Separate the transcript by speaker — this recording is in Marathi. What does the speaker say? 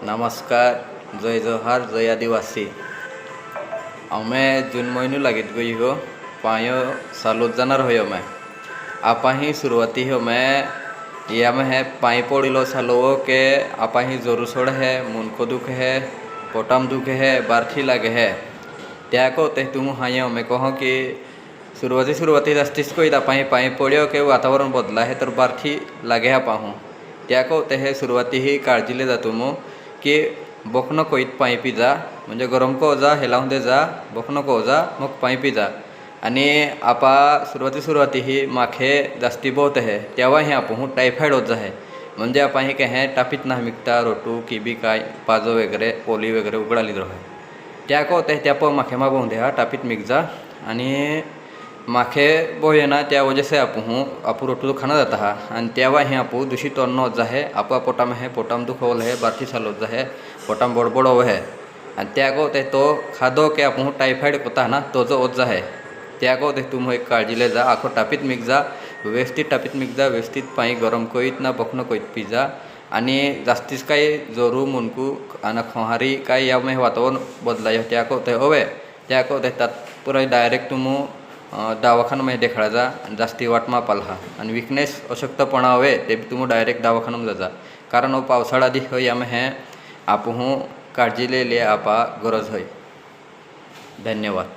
Speaker 1: नमस्कार, जय जोहार, जय आदिवासी। मैं जून महीनू लगित गई हो पायो सालोत जानार हो मैं आपा ही शुरुआती हो मैं या में है पाई पड़िलो सालो के आपा ही जोरू सोड़ है मुनको दुख है पोटाम दुख है बारथी लगे है त्या को ते तुम हायो मैं कहो कि शुरुआती जास्तीस को आपा ही पाई पड़ियो के वातावरण बदला है तर बारथी लगे है पाहूँ त्या को ते शुरुआती ही काळजी ले जातो मो की बोखनो कोईत पाई पिजा म्हणजे गरम को जा हेलावून दे जा बोखनो को जा मग पाई पिजा आणि आपा सुरुवाती ही माखे जास्ती बहुत है तेव्हा ही आपण टायफॉइड होत जाहे म्हणजे आपण ही कहे टापीत ना मिगता रोटू की बी काय पाजो वगैरे पोली वगैरे उघडाली रहे त्या को ते त्या प माखे मा बोंदे हा टापीत मिग जा आणि माखे बोहे ना त्या वजह से आपू रोटू तो खाना जाता है आणि तेव्हा ही आपू दूषित अन्न होत जाहे आपा पोटाम है पोटाम दुखवल है बारथी साल होत जाहे पोटाम बडबड हो है आणि त्या को ते तो खादो के आपू टायफॉइड होता ना तो जो होत जाहे त्या को ते तुम एक काळजी ले जा आखो टापीत मिग जा व्यवस्थित टापीत मिग जा व्यवस्थित पाई गरम कोईत ना बखनो कोईत पिजा आणि जास्तीस काही जोरू मुनकू आणि खोहारी काही या में वातावरण बदलाय त्या को ते होवे त्या को ते तात पुरा डायरेक्ट तुम दवाखाना में देखा जा जास्ती वाटमा पालहा आणि विकनेस अशक्तपणा हवे ते तुम डायरेक्ट दवाखाना में जा कारण वो पावसाळा दी हो या में है आपू काळजी ले आपा गरज है। धन्यवाद।